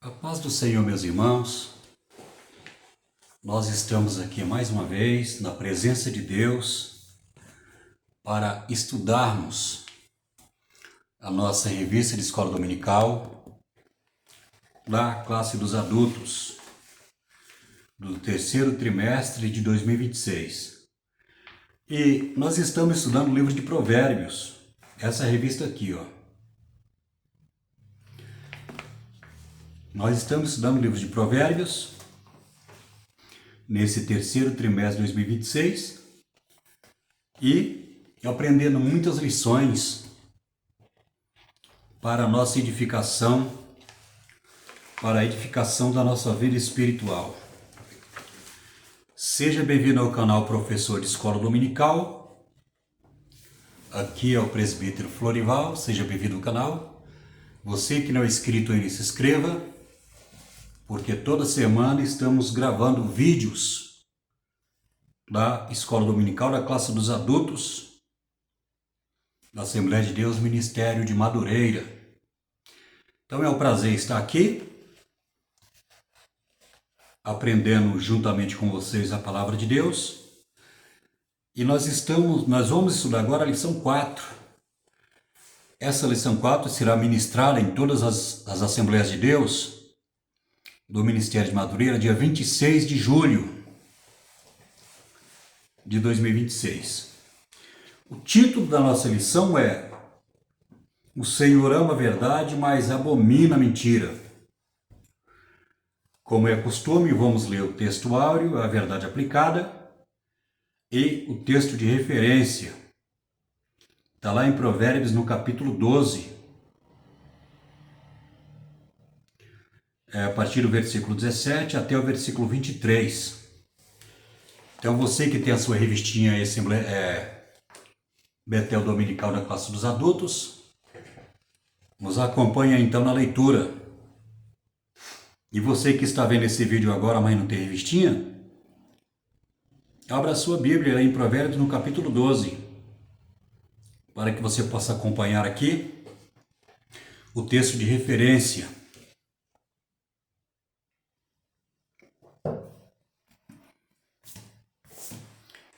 A paz do Senhor, meus irmãos, nós estamos aqui mais uma vez na presença de Deus para estudarmos a nossa revista de escola dominical da classe dos adultos do terceiro trimestre de 2026. E nós estamos estudando o livro de Provérbios, essa revista aqui, ó. Nós estamos estudando o livro de Provérbios nesse terceiro trimestre de 2026 e aprendendo muitas lições para a nossa edificação, para a edificação da nossa vida espiritual. Seja bem-vindo ao canal Professor de Escola Dominical. Aqui é o presbítero Florival, seja bem-vindo ao canal. Você que não é inscrito ainda, se inscreva, porque toda semana estamos gravando vídeos da Escola Dominical da classe dos adultos da Assembleia de Deus Ministério de Madureira. Então é um prazer estar aqui, aprendendo juntamente com vocês a Palavra de Deus. E nós vamos estudar agora a lição 4. Essa lição 4 será ministrada em todas as Assembleias de Deus do Ministério de Madureira, dia 26 de julho de 2026. O título da nossa lição é O Senhor ama a verdade, mas abomina a mentira. Como é costume, vamos ler o texto áureo, a verdade aplicada, e o texto de referência. Está lá em Provérbios, no capítulo 12. A partir do versículo 17 até o versículo 23. Então você que tem a sua revistinha Betel Dominical da classe dos adultos, nos acompanha então na leitura. E você que está vendo esse vídeo agora, mas não tem revistinha, abra a sua Bíblia em Provérbios no capítulo 12, para que você possa acompanhar aqui o texto de referência.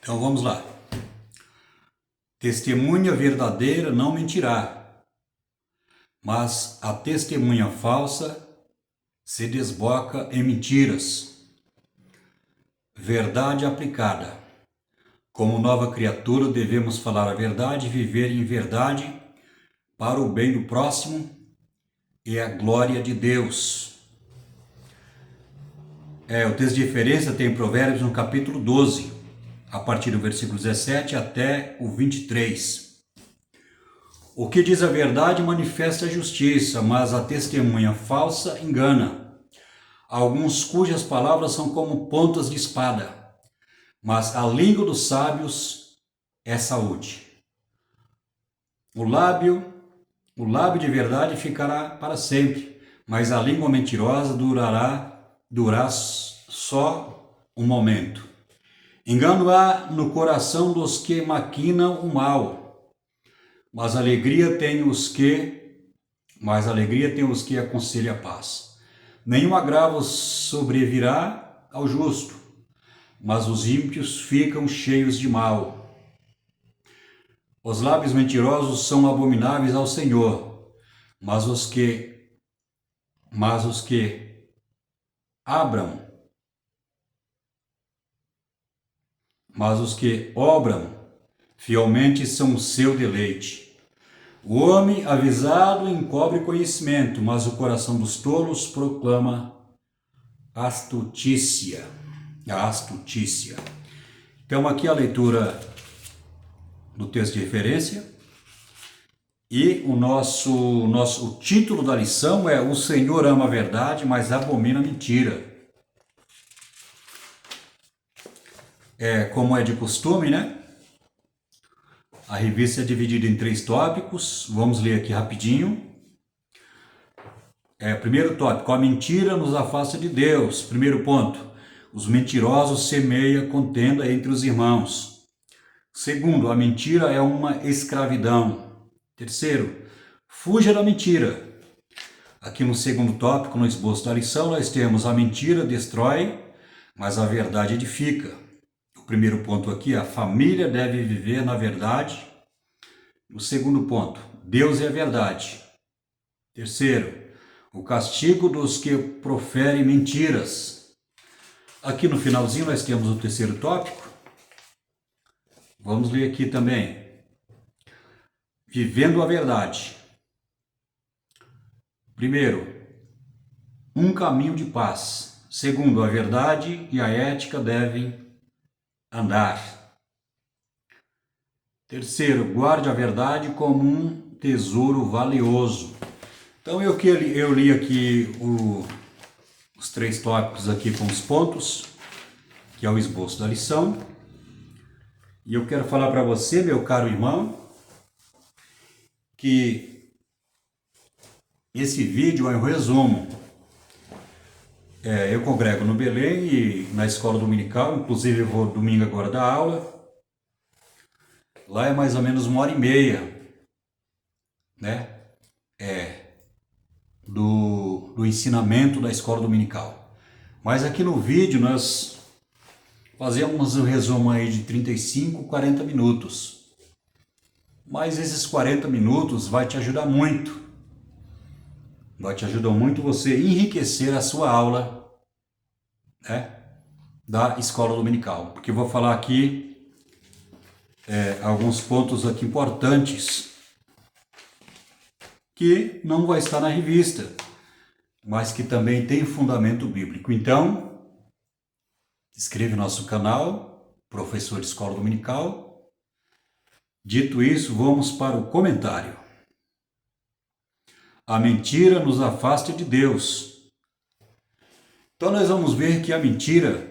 Então vamos lá. Testemunha verdadeira não mentirá, mas a testemunha falsa se desboca em mentiras. Verdade aplicada. Como nova criatura devemos falar a verdade e viver em verdade para o bem do próximo e a glória de Deus. O texto de referência tem em Provérbios no capítulo 12. A partir do versículo 17 até o 23. O que diz a verdade manifesta a justiça, mas a testemunha falsa engana. Alguns cujas palavras são como pontas de espada, mas a língua dos sábios é saúde. O lábio de verdade ficará para sempre, mas a língua mentirosa durará só um momento. Engano há no coração dos que maquinam o mal, mas alegria tem os que aconselham a paz. Nenhum agravo sobrevirá ao justo, mas os ímpios ficam cheios de mal. Os lábios mentirosos são abomináveis ao Senhor, mas os que obram fielmente são o seu deleite. O homem avisado encobre conhecimento, mas o coração dos tolos proclama astutícia. Então aqui a leitura do texto de referência. E o título da lição é O Senhor ama a verdade, mas abomina a mentira. Como é de costume, né? A revista é dividida em 3 tópicos. Vamos ler aqui rapidinho. Primeiro tópico, a mentira nos afasta de Deus. Primeiro ponto, os mentirosos semeiam contenda entre os irmãos. Segundo, a mentira é uma escravidão. Terceiro, fuja da mentira. Aqui no segundo tópico, no esboço da lição, nós temos a mentira destrói, mas a verdade edifica. O primeiro ponto aqui, a família deve viver na verdade. O segundo ponto, Deus é a verdade. Terceiro, o castigo dos que proferem mentiras. Aqui no finalzinho nós temos o terceiro tópico. Vamos ler aqui também. Vivendo a verdade. Primeiro, um caminho de paz. Segundo, a verdade e a ética devem andar. Terceiro, guarde a verdade como um tesouro valioso. Então eu li aqui os 3 tópicos aqui com os pontos, que é o esboço da lição. E eu quero falar para você, meu caro irmão, que esse vídeo é um resumo. Eu congrego no Belém e na escola dominical, inclusive eu vou domingo agora dar aula. Lá é mais ou menos 1h30, né? Do ensinamento da escola dominical. Mas aqui no vídeo nós fazemos um resumo aí de 35, 40 minutos. Mas esses 40 minutos vai te ajudar muito. Vai te ajudar muito você enriquecer a sua aula, né, da escola dominical. Porque eu vou falar aqui alguns pontos aqui importantes que não vai estar na revista, mas que também tem fundamento bíblico. Então, inscreve no nosso canal, Professor de Escola Dominical. Dito isso, vamos para o comentário. A mentira nos afasta de Deus. Então nós vamos ver que a mentira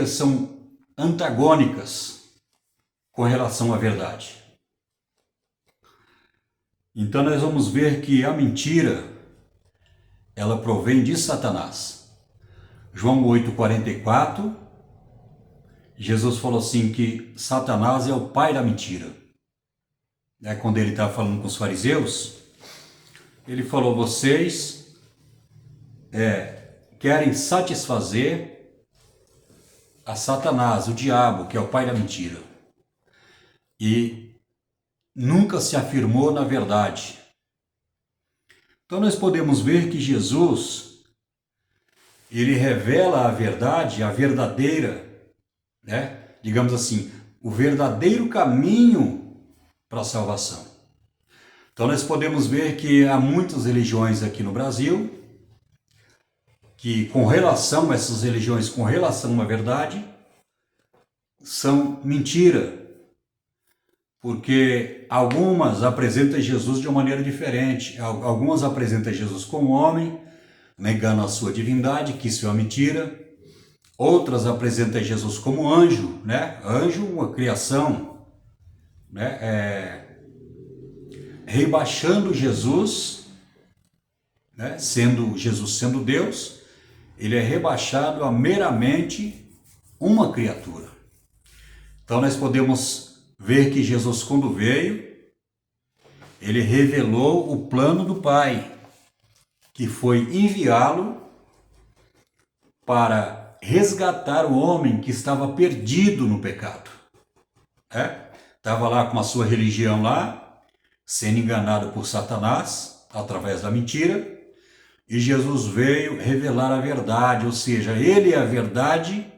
são antagônicas com relação à verdade. Então nós vamos ver que a mentira ela provém de Satanás. João 8,44, Jesus falou assim que Satanás é o pai da mentira. Quando ele estava falando com os fariseus, ele falou, vocês querem satisfazer a Satanás, o diabo, que é o pai da mentira. E nunca se afirmou na verdade. Então nós podemos ver que Jesus, ele revela a verdade, a verdadeira, digamos assim, o verdadeiro caminho para a salvação. Então nós podemos ver que há muitas religiões aqui no Brasil, que essas religiões com relação à verdade, são mentira. Porque algumas apresentam Jesus de uma maneira diferente. Algumas apresentam Jesus como homem, negando a sua divindade, que isso é uma mentira. Outras apresentam Jesus como anjo, Anjo, uma criação, rebaixando Jesus, Jesus sendo Deus, ele é rebaixado a meramente uma criatura. Então nós podemos ver que Jesus, quando veio, ele revelou o plano do Pai, que foi enviá-lo para resgatar o homem que estava perdido no pecado. Estava lá com a sua religião lá, sendo enganado por Satanás, através da mentira, e Jesus veio revelar a verdade, ou seja, ele é a verdade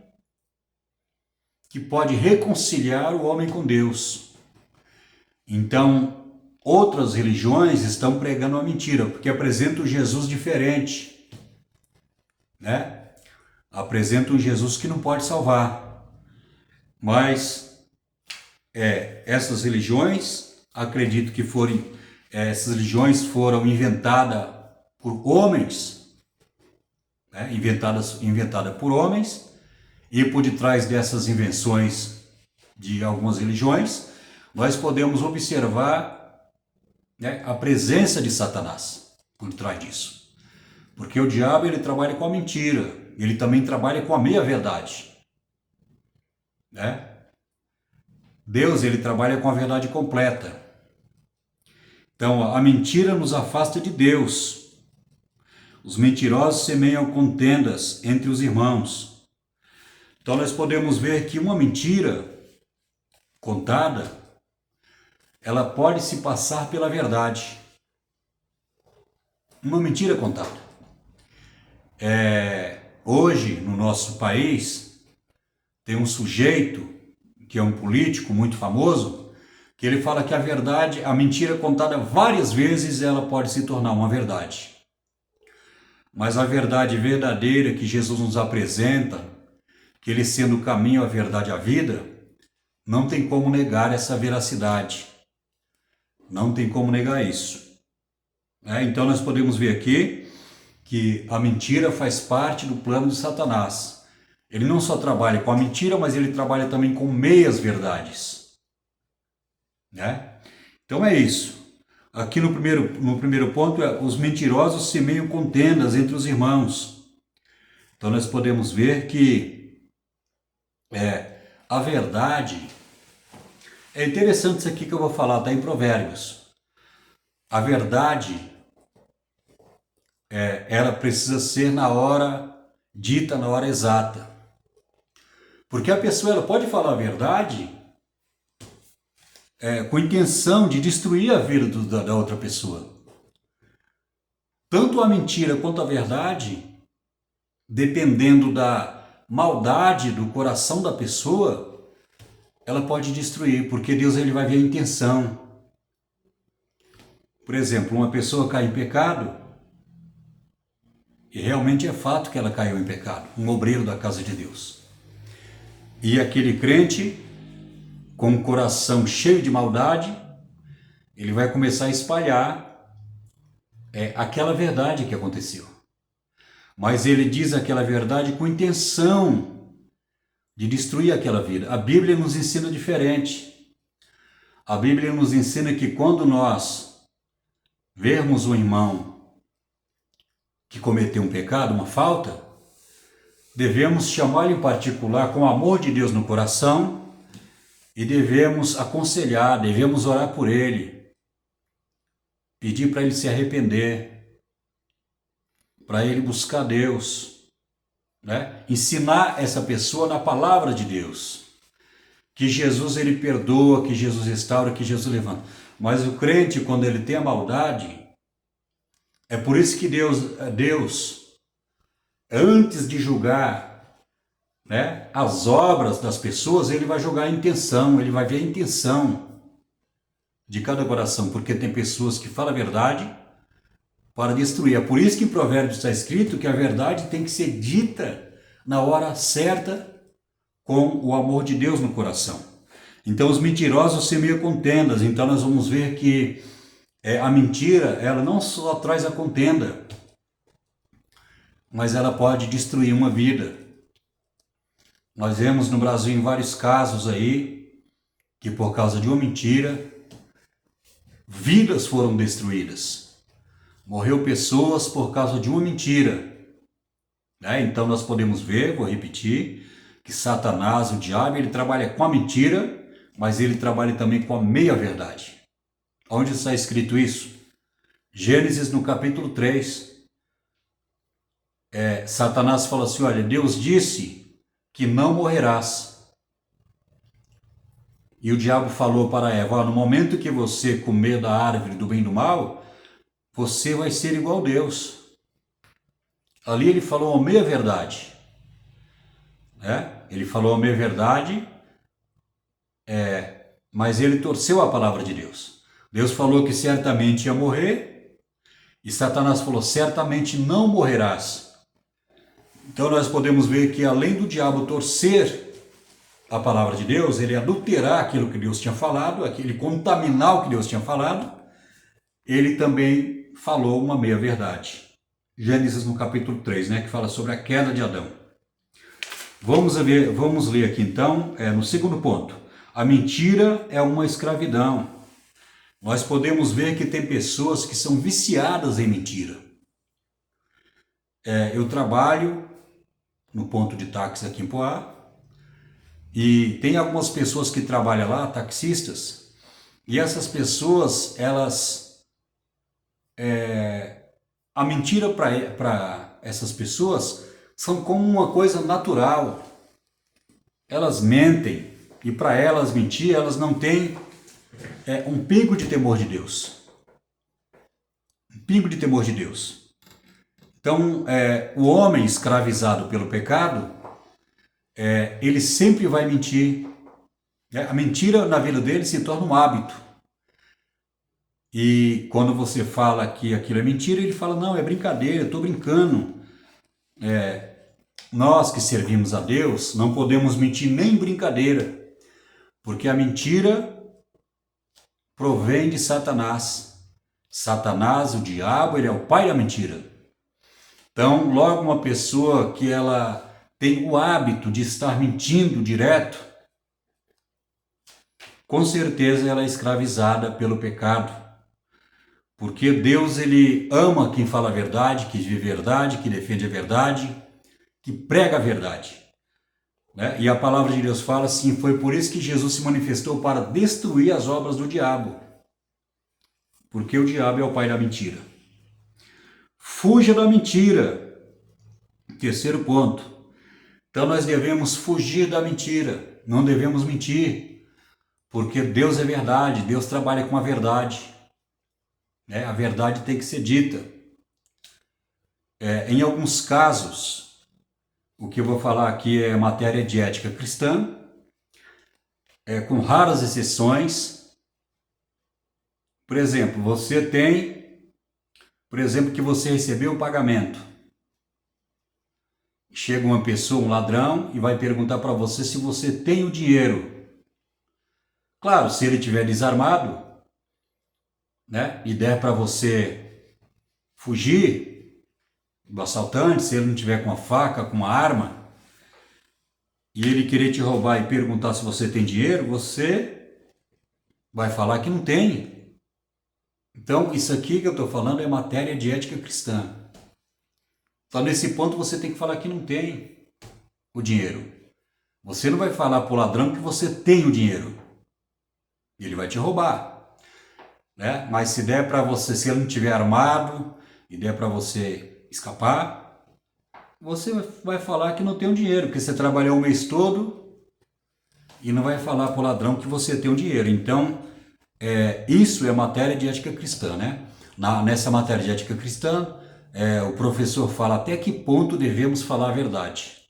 que pode reconciliar o homem com Deus. Então, outras religiões estão pregando a mentira, porque apresentam Jesus diferente, Apresentam um Jesus que não pode salvar. Mas essas religiões, acredito que essas religiões foram inventadas por homens, inventada por homens, e por detrás dessas invenções de algumas religiões, nós podemos observar a presença de Satanás por trás disso. Porque o diabo ele trabalha com a mentira, ele também trabalha com a meia-verdade. Deus, ele trabalha com a verdade completa. Então, a mentira nos afasta de Deus. Os mentirosos semeiam contendas entre os irmãos. Então, nós podemos ver que uma mentira contada, ela pode se passar pela verdade. Uma mentira contada. Hoje, no nosso país, tem um sujeito, que é um político muito famoso, que ele fala que a verdade, a mentira contada várias vezes, ela pode se tornar uma verdade. Mas a verdade verdadeira que Jesus nos apresenta, que ele sendo o caminho, a verdade e a vida, não tem como negar essa veracidade. Não tem como negar isso. Então nós podemos ver aqui que a mentira faz parte do plano de Satanás. Ele não só trabalha com a mentira, mas ele trabalha também com meias verdades. Então é isso. Aqui no primeiro ponto, os mentirosos semeiam contendas entre os irmãos. Então nós podemos ver que a verdade... É interessante isso aqui que eu vou falar, está em Provérbios. A verdade, ela precisa ser dita na hora exata. Porque a pessoa ela pode falar a verdade com intenção de destruir a vida da outra pessoa. Tanto a mentira quanto a verdade, dependendo da maldade do coração da pessoa, ela pode destruir, porque Deus ele vai ver a intenção. Por exemplo, uma pessoa cai em pecado, e realmente é fato que ela caiu em pecado, um obreiro da casa de Deus. E aquele crente, com o coração cheio de maldade, ele vai começar a espalhar aquela verdade que aconteceu. Mas ele diz aquela verdade com intenção de destruir aquela vida. A Bíblia nos ensina diferente. A Bíblia nos ensina que quando nós vermos um irmão que cometeu um pecado, uma falta, devemos chamá-lo em particular com o amor de Deus no coração e devemos aconselhar, devemos orar por ele, pedir para ele se arrepender, para ele buscar Deus, ensinar essa pessoa na palavra de Deus, que Jesus ele perdoa, que Jesus restaura, que Jesus levanta. Mas o crente, quando ele tem a maldade, é por isso que Deus, antes de julgar as obras das pessoas, ele vai julgar a intenção, ele vai ver a intenção de cada coração, porque tem pessoas que falam a verdade para destruir. É por isso que em Provérbios está escrito que a verdade tem que ser dita na hora certa, com o amor de Deus no coração. Então os mentirosos semeiam contendas. Então nós vamos ver que a mentira, ela não só traz a contenda, mas ela pode destruir uma vida. Nós vemos no Brasil em vários casos aí, que por causa de uma mentira, vidas foram destruídas. Morreu pessoas por causa de uma mentira. Então nós podemos ver, vou repetir, que Satanás, o diabo, ele trabalha com a mentira, mas ele trabalha também com a meia-verdade. Onde está escrito isso? Gênesis no capítulo 3. Satanás fala assim, olha, Deus disse que não morrerás. E o diabo falou para Eva, no momento que você comer da árvore do bem e do mal, você vai ser igual a Deus. Ali ele falou a meia-verdade. Ele falou a meia-verdade, mas ele torceu a palavra de Deus. Deus falou que certamente ia morrer, e Satanás falou, certamente não morrerás. Então nós podemos ver que além do diabo torcer a palavra de Deus, ele adulterar aquilo que Deus tinha falado, ele contaminar o que Deus tinha falado, ele também falou uma meia-verdade. Gênesis no capítulo 3, que fala sobre a queda de Adão. Vamos ler aqui então, no segundo ponto. A mentira é uma escravidão. Nós podemos ver que tem pessoas que são viciadas em mentira. Eu trabalho no ponto de táxi aqui em Poá, E tem algumas pessoas que trabalham lá, taxistas, e essas pessoas, a mentira para essas pessoas são como uma coisa natural. Elas mentem, e para elas mentir, elas não têm um pingo de temor de Deus. Um pingo de temor de Deus. Então, o homem escravizado pelo pecado, ele sempre vai mentir. A mentira na vida dele se torna um hábito. E quando você fala que aquilo é mentira, ele fala, não, é brincadeira, eu estou brincando. Nós que servimos a Deus não podemos mentir nem em brincadeira, porque a mentira provém de Satanás. Satanás, o diabo, ele é o pai da mentira. Então, logo uma pessoa que ela tem o hábito de estar mentindo direto, com certeza ela é escravizada pelo pecado. Porque Deus, ele ama quem fala a verdade, que vive a verdade, que defende a verdade, que prega a verdade. Né? E a palavra de Deus fala assim, foi por isso que Jesus se manifestou para destruir as obras do diabo. Porque o diabo é o pai da mentira. Fuja da mentira. Terceiro ponto. Então nós devemos fugir da mentira. Não devemos mentir. Porque Deus é verdade. Deus trabalha com a verdade. A verdade tem que ser dita. Em alguns casos, o que eu vou falar aqui é matéria de ética cristã. Com raras exceções. Por exemplo, que você recebeu um pagamento. Chega uma pessoa, um ladrão, e vai perguntar para você se você tem o dinheiro. Claro, se ele estiver desarmado, e der para você fugir do assaltante, se ele não tiver com uma faca, com uma arma, e ele querer te roubar e perguntar se você tem dinheiro, você vai falar que não tem. Então, isso aqui que eu estou falando é matéria de ética cristã. Então, nesse ponto, você tem que falar que não tem o dinheiro. Você não vai falar para o ladrão que você tem o dinheiro. Ele vai te roubar. Mas se der para você, se ele não estiver armado e der para você escapar, você vai falar que não tem o dinheiro, porque você trabalhou o mês todo e não vai falar para o ladrão que você tem o dinheiro. Então, isso é matéria de ética cristã, Nessa matéria de ética cristã, o professor fala até que ponto devemos falar a verdade.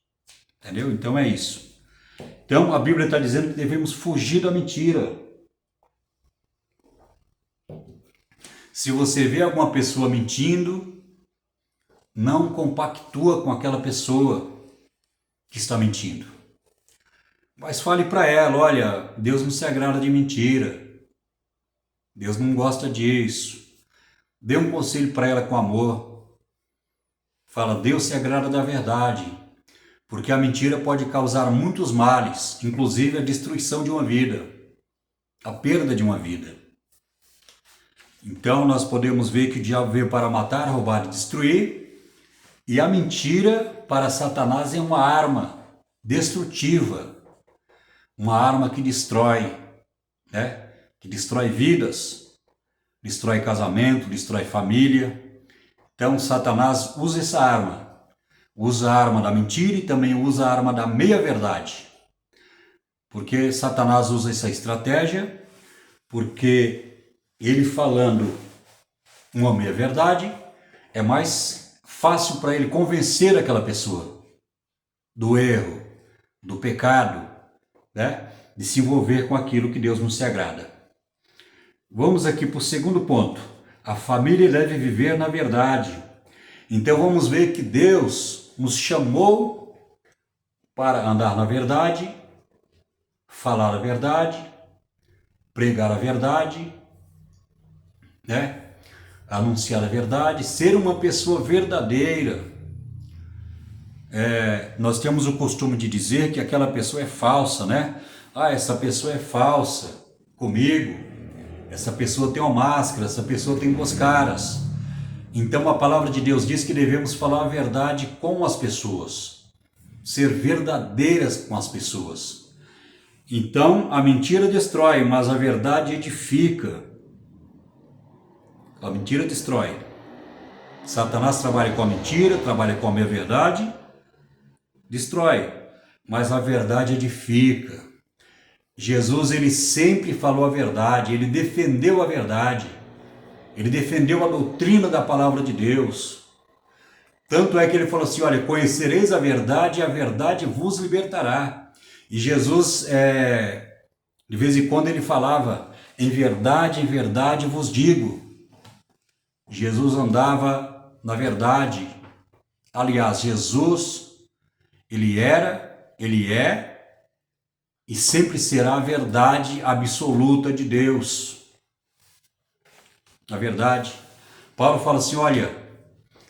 Entendeu? Então é isso. Então a Bíblia está dizendo que devemos fugir da mentira. Se você vê alguma pessoa mentindo, não compactua com aquela pessoa que está mentindo. Mas fale para ela, olha, Deus não se agrada de mentira. Deus não gosta disso. Dê um conselho para ela com amor. Fala, Deus se agrada da verdade. Porque a mentira pode causar muitos males, inclusive a destruição de uma vida, a perda de uma vida. Então nós podemos ver que o diabo veio para matar, roubar e destruir, e a mentira para Satanás é uma arma destrutiva, uma arma que destrói, que destrói vidas, destrói casamento, destrói família. Então Satanás usa essa arma. Usa a arma da mentira e também usa a arma da meia-verdade. Porque Satanás usa essa estratégia, porque ele falando uma meia-verdade, é mais fácil para ele convencer aquela pessoa do erro, do pecado, de se envolver com aquilo que Deus não se agrada. Vamos aqui para o segundo ponto. A família deve viver na verdade. Então vamos ver que Deus nos chamou para andar na verdade, falar a verdade, pregar a verdade, anunciar a verdade, ser uma pessoa verdadeira. Nós temos o costume de dizer que aquela pessoa é falsa, essa pessoa é falsa comigo, essa pessoa tem uma máscara, essa pessoa tem duas caras. Então a palavra de Deus diz que devemos falar a verdade com as pessoas, ser verdadeiras com as pessoas. Então, a mentira destrói, mas a verdade edifica. A mentira destrói. Satanás trabalha com a mentira, trabalha com a meia verdade, destrói, mas a verdade edifica. Jesus, ele sempre falou a verdade, ele defendeu a verdade, ele defendeu a doutrina da palavra de Deus. Tanto é que ele falou assim, olha, conhecereis a verdade e a verdade vos libertará. E Jesus, de vez em quando ele falava, em verdade vos digo. Jesus andava na verdade. Aliás, Jesus, ele era, ele é e sempre será a verdade absoluta de Deus. Na verdade, Paulo fala assim, olha,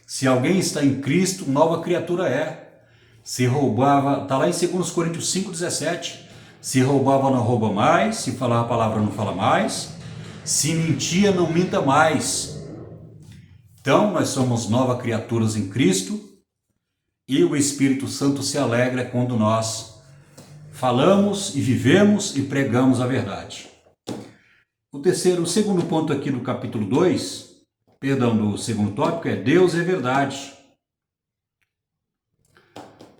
se alguém está em Cristo, nova criatura é. Se roubava, está lá em 2 Coríntios 5,17, se roubava não rouba mais, se falava a palavra não fala mais, se mentia não minta mais. Então, nós somos novas criaturas em Cristo e o Espírito Santo se alegra quando nós falamos e vivemos e pregamos a verdade. O segundo ponto aqui do capítulo 2, do segundo tópico é Deus é verdade.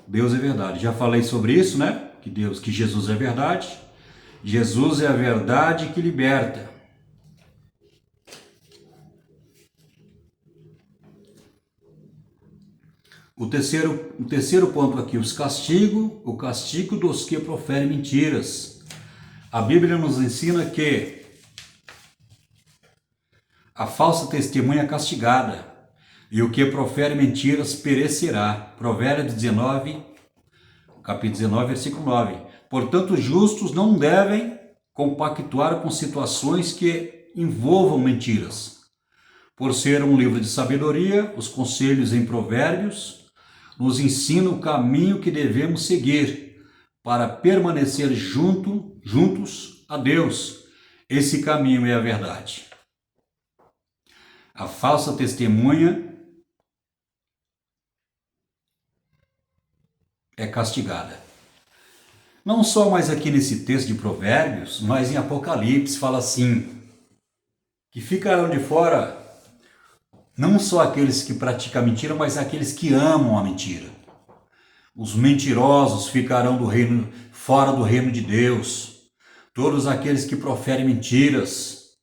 Deus é verdade. Já falei sobre isso, né? Que Jesus é verdade. Jesus é a verdade que liberta. O terceiro ponto aqui, o castigo dos que proferem mentiras. A Bíblia nos ensina que a falsa testemunha é castigada e o que profere mentiras perecerá. Provérbios 19, capítulo 19, versículo 9. Portanto, os justos não devem compactuar com situações que envolvam mentiras. Por ser um livro de sabedoria, os conselhos em Provérbios nos ensinam o caminho que devemos seguir para permanecer juntos a Deus. Esse caminho é a verdade. A falsa testemunha é castigada. Não só mais aqui nesse texto de Provérbios, mas em Apocalipse fala assim, que ficarão de fora não só aqueles que praticam a mentira, mas aqueles que amam a mentira. Os mentirosos ficarão fora do reino de Deus. Todos aqueles que proferem mentiras,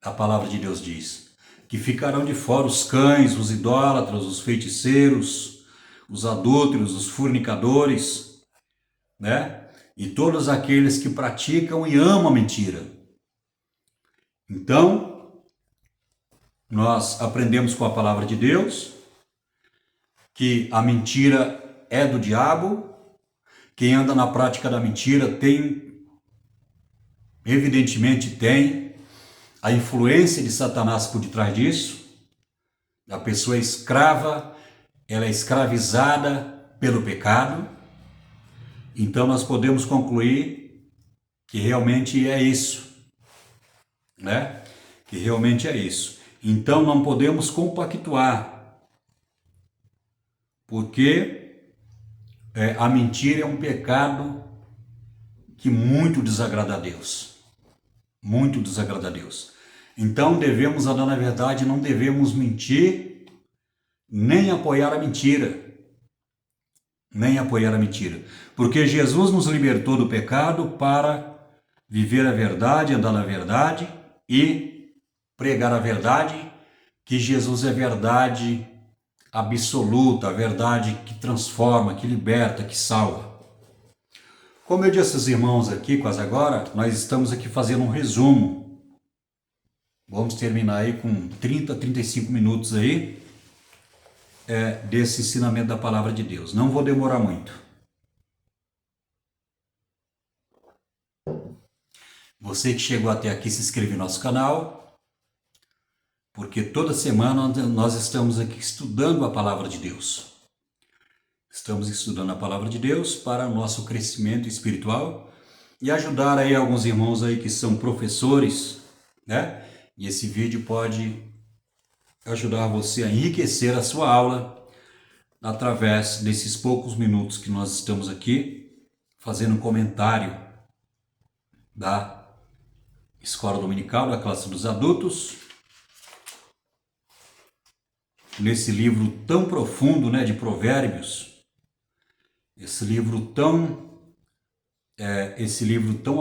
a palavra de Deus diz, que ficarão de fora os cães, os idólatras, os feiticeiros, os adúlteros, os fornicadores, né? E todos aqueles que praticam e amam a mentira. Então, nós aprendemos com a palavra de Deus que a mentira é do diabo. Quem anda na prática da mentira evidentemente tem a influência de Satanás por detrás disso. A pessoa é escrava, ela é escravizada pelo pecado. Então nós podemos concluir que realmente é isso, né? Que realmente é isso. Então não podemos compactuar, porque a mentira é um pecado que muito desagrada a Deus. Muito desagrada a Deus. Então devemos andar na verdade, não devemos mentir, nem apoiar a mentira. Nem apoiar a mentira. Porque Jesus nos libertou do pecado para viver a verdade, andar na verdade e pregar a verdade, que Jesus é verdade absoluta, a verdade que transforma, que liberta, que salva. Como eu disse aos irmãos aqui, quase agora, nós estamos aqui fazendo um resumo. Vamos terminar aí com 30, 35 minutos aí desse ensinamento da palavra de Deus. Não vou demorar muito. Você que chegou até aqui, se inscreve no nosso canal, porque toda semana nós estamos aqui estudando a palavra de Deus. Estamos estudando a palavra de Deus para o nosso crescimento espiritual e ajudar aí alguns irmãos aí que são professores, né? E esse vídeo pode ajudar você a enriquecer a sua aula através desses poucos minutos que nós estamos aqui fazendo um comentário da Escola Dominical da Classe dos Adultos, nesse livro tão profundo, né, de Provérbios, esse livro tão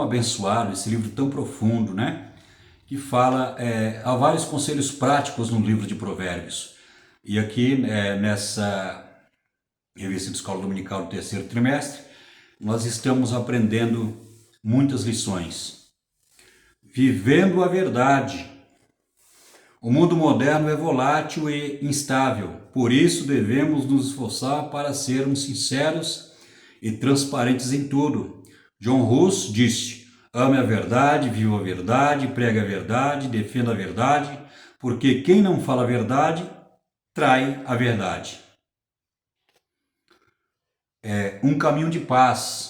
abençoado, esse livro tão profundo, né, que fala, há vários conselhos práticos no livro de Provérbios. E aqui, nessa revista de Escola Dominical do terceiro trimestre, nós estamos aprendendo muitas lições. Vivendo a verdade. O mundo moderno é volátil e instável, por isso devemos nos esforçar para sermos sinceros e transparentes em tudo. John Hus disse: ame a verdade, viva a verdade, pregue a verdade, defenda a verdade, porque quem não fala a verdade, trai a verdade. Um caminho de paz.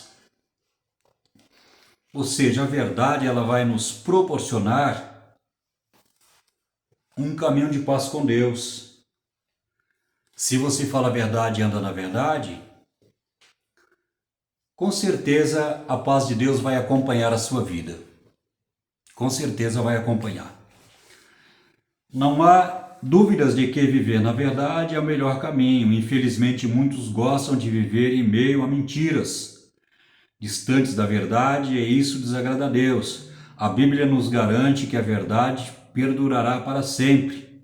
Ou seja, a verdade ela vai nos proporcionar um caminho de paz com Deus. Se você fala a verdade e anda na verdade, com certeza a paz de Deus vai acompanhar a sua vida. Com certeza vai acompanhar. Não há dúvidas de que viver na verdade é o melhor caminho. Infelizmente, muitos gostam de viver em meio a mentiras, distantes da verdade, e isso desagrada a Deus. A Bíblia nos garante que a verdade perdurará para sempre.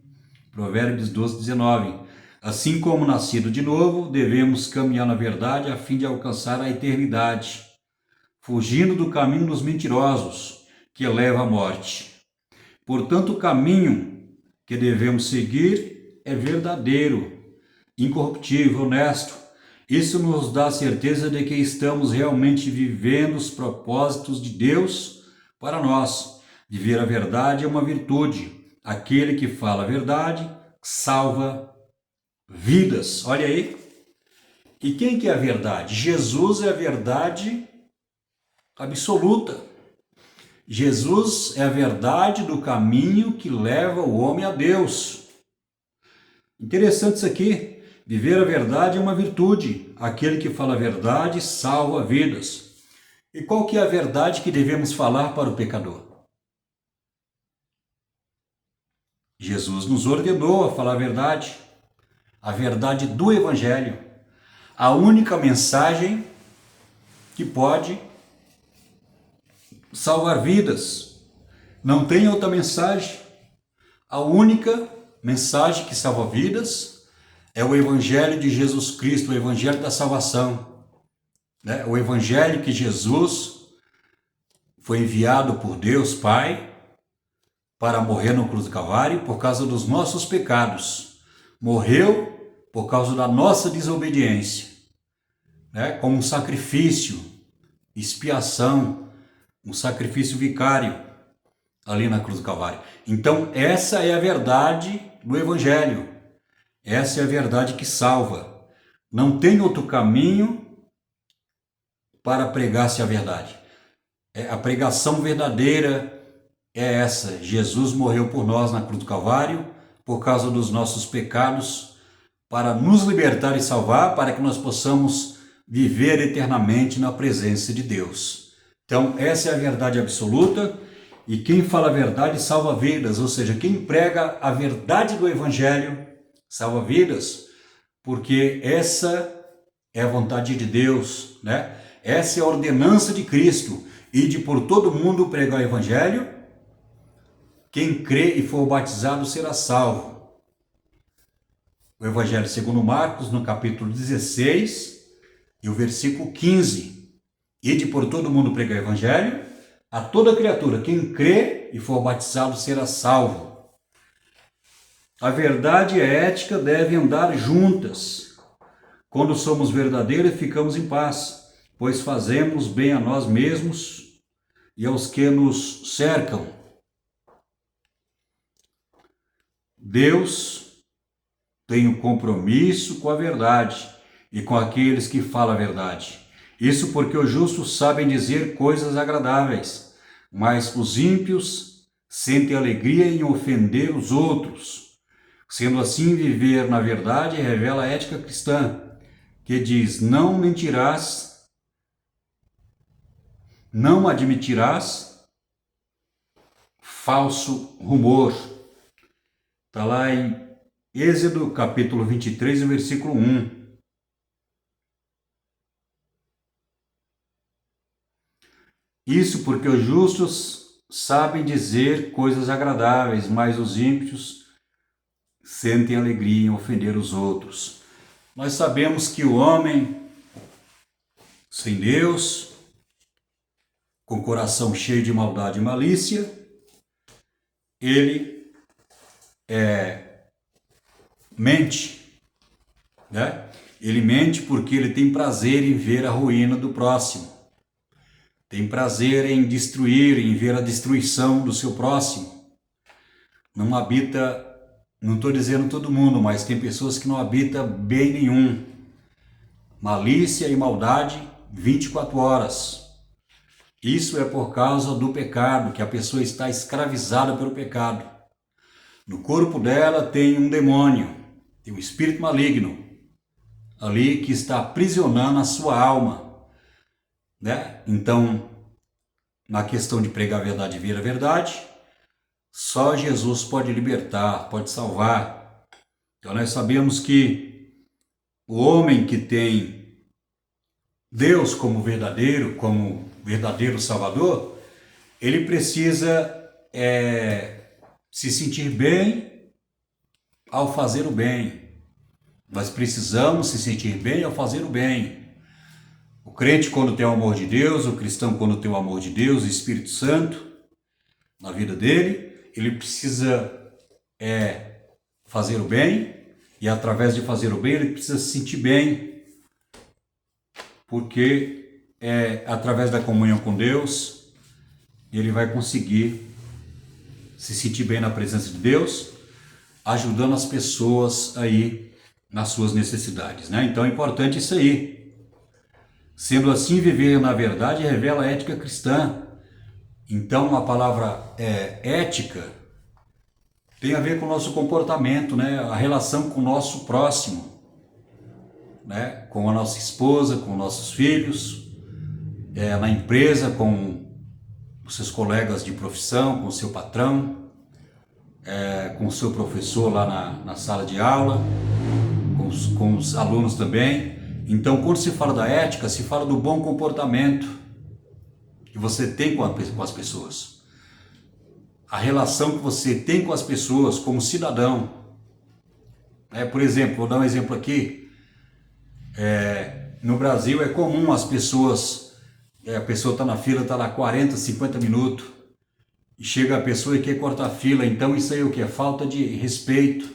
Provérbios 12, 19. Assim como nascido de novo, devemos caminhar na verdade a fim de alcançar a eternidade, fugindo do caminho dos mentirosos, que leva à morte. Portanto, o caminho que devemos seguir é verdadeiro, incorruptível, honesto. Isso nos dá a certeza de que estamos realmente vivendo os propósitos de Deus para nós. Viver a verdade é uma virtude. Aquele que fala a verdade salva vidas. Olha aí. E quem que é a verdade? Jesus é a verdade absoluta. Jesus é a verdade do caminho que leva o homem a Deus. Interessante isso aqui. Viver a verdade é uma virtude. Aquele que fala a verdade salva vidas. E qual que é a verdade que devemos falar para o pecador? Jesus nos ordenou a falar a verdade do Evangelho. A única mensagem que pode salvar vidas. Não tem outra mensagem. A única mensagem que salva vidas é o Evangelho de Jesus Cristo, o Evangelho da salvação. O Evangelho que Jesus foi enviado por Deus Pai para morrer no cruz do Calvário por causa dos nossos pecados. Morreu por causa da nossa desobediência, como um sacrifício, expiação, um sacrifício vicário ali na cruz do Calvário. Então, essa é a verdade do Evangelho. Essa é a verdade que salva. Não tem outro caminho para pregar-se a verdade. A pregação verdadeira é essa. Jesus morreu por nós na cruz do Calvário, por causa dos nossos pecados, para nos libertar e salvar, para que nós possamos viver eternamente na presença de Deus. Então, essa é a verdade absoluta, e quem fala a verdade salva vidas, ou seja, quem prega a verdade do Evangelho salva vidas, porque essa é a vontade de Deus, Essa é a ordenança de Cristo, ide por todo mundo pregar o Evangelho. Quem crê e for batizado será salvo. O Evangelho segundo Marcos, no capítulo 16, e o versículo 15. Ide por todo mundo pregar o Evangelho a toda criatura. Quem crê e for batizado será salvo. A verdade e a ética devem andar juntas. Quando somos verdadeiros, ficamos em paz, pois fazemos bem a nós mesmos e aos que nos cercam. Deus tem um compromisso com a verdade e com aqueles que falam a verdade. Isso porque os justos sabem dizer coisas agradáveis, mas os ímpios sentem alegria em ofender os outros. Sendo assim, viver na verdade revela a ética cristã, que diz: não mentirás, não admitirás falso rumor. Está lá em Êxodo capítulo 23, versículo 1. Isso porque os justos sabem dizer coisas agradáveis, mas os ímpios sentem alegria em ofender os outros. Nós sabemos que o homem sem Deus, com coração cheio de maldade e malícia, ele mente, né? Ele mente porque ele tem prazer em ver a ruína do próximo. Tem prazer em destruir, em ver a destruição do seu próximo. Não habita, não estou dizendo todo mundo, mas tem pessoas que não habitam bem nenhum. Malícia e maldade 24 horas. Isso é por causa do pecado, que a pessoa está escravizada pelo pecado. No corpo dela tem um demônio, tem um espírito maligno ali que está aprisionando a sua alma. Né? Então, na questão de pregar a verdade e ver a verdade, só Jesus pode libertar, pode salvar. Então nós sabemos que o homem que tem Deus como verdadeiro Salvador, ele precisa se sentir bem ao fazer o bem. Nós precisamos se sentir bem ao fazer o bem. O crente, quando tem o amor de Deus, o cristão, quando tem o amor de Deus, o Espírito Santo na vida dele, ele precisa fazer o bem, e através de fazer o bem, ele precisa se sentir bem, porque através da comunhão com Deus, ele vai conseguir se sentir bem na presença de Deus, ajudando as pessoas aí nas suas necessidades, né? Então é importante isso aí. Sendo assim, viver na verdade revela a ética cristã. Então, a palavra ética tem a ver com o nosso comportamento, né? A relação com o nosso próximo, né? Com a nossa esposa, com nossos filhos, na empresa, com os seus colegas de profissão, com o seu patrão, com o seu professor lá na sala de aula, com os alunos também. Então, quando se fala da ética, se fala do bom comportamento que você tem com as pessoas. A relação que você tem com as pessoas como cidadão. Por exemplo, vou dar um exemplo aqui. No Brasil é comum as pessoas, a pessoa está na fila, está lá 40, 50 minutos, e chega a pessoa e quer cortar a fila. Então isso aí é o que? É falta de respeito,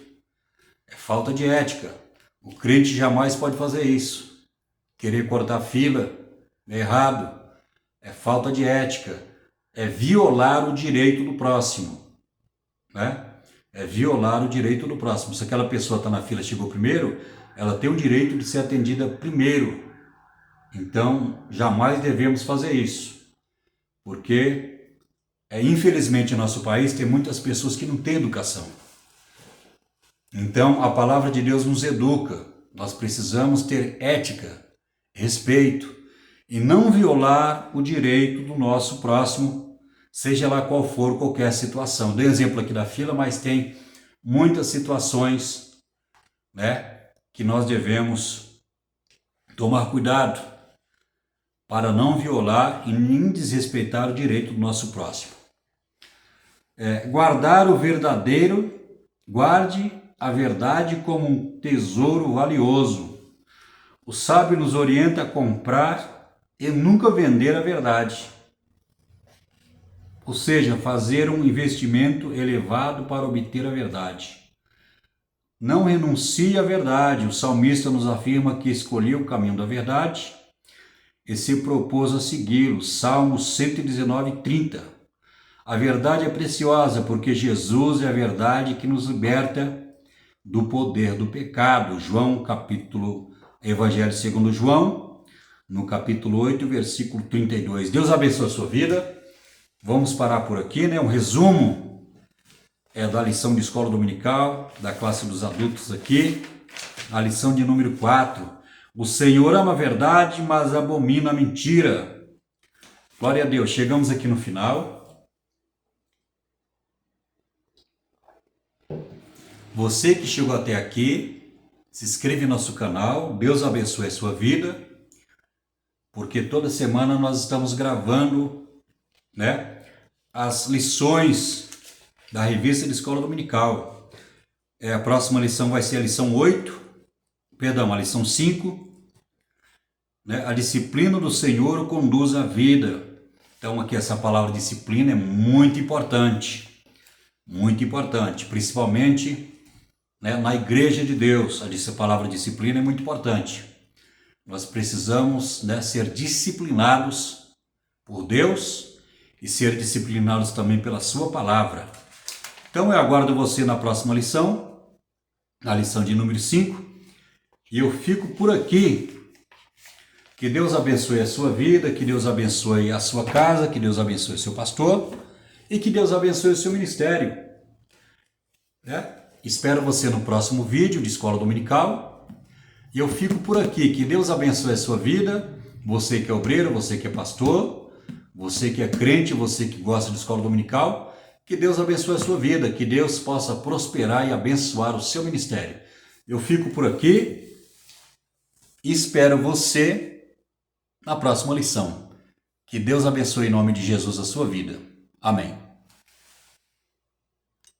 é falta de ética. O crente jamais pode fazer isso. Querer cortar fila é errado, é falta de ética, é violar o direito do próximo, né? É violar o direito do próximo. Se aquela pessoa está na fila e chegou primeiro, ela tem o direito de ser atendida primeiro. Então, jamais devemos fazer isso, porque infelizmente, no nosso país tem muitas pessoas que não têm educação. Então, a palavra de Deus nos educa. Nós precisamos ter ética, respeito e não violar o direito do nosso próximo, seja lá qual for qualquer situação. Dei exemplo aqui da fila, mas tem muitas situações, né, que nós devemos tomar cuidado para não violar e nem desrespeitar o direito do nosso próximo. Guardar o verdadeiro, guarde a verdade como um tesouro valioso. O sábio nos orienta a comprar e nunca vender a verdade. Ou seja, fazer um investimento elevado para obter a verdade. Não renuncie à verdade. O salmista nos afirma que escolheu o caminho da verdade e se propôs a segui-lo. Salmo 119:30. A verdade é preciosa porque Jesus é a verdade que nos liberta do poder do pecado. Evangelho segundo João, no capítulo 8, versículo 32. Deus abençoe a sua vida. Vamos parar por aqui, né? Um resumo da lição de escola dominical, da classe dos adultos aqui, a lição de número 4. O Senhor ama a verdade, mas abomina a mentira. Glória a Deus. Chegamos aqui no final. Você que chegou até aqui, se inscreve no nosso canal. Deus abençoe a sua vida, porque toda semana nós estamos gravando, né, as lições da revista de Escola Dominical. A próxima lição vai ser a lição 8, perdão, a lição 5, né, a disciplina do Senhor o conduz à vida. Então aqui essa palavra disciplina é muito importante, principalmente, né, na igreja de Deus. A palavra disciplina é muito importante. Nós precisamos, né, ser disciplinados por Deus e ser disciplinados também pela sua palavra. Então eu aguardo você na próxima lição, na lição de número 5, e eu fico por aqui. Que Deus abençoe a sua vida, que Deus abençoe a sua casa, que Deus abençoe o seu pastor e que Deus abençoe o seu ministério. Espero você no próximo vídeo de Escola Dominical. E eu fico por aqui. Que Deus abençoe a sua vida, você que é obreiro, você que é pastor, você que é crente, você que gosta de Escola Dominical. Que Deus abençoe a sua vida, que Deus possa prosperar e abençoar o seu ministério. Eu fico por aqui e espero você na próxima lição. Que Deus abençoe em nome de Jesus a sua vida. Amém.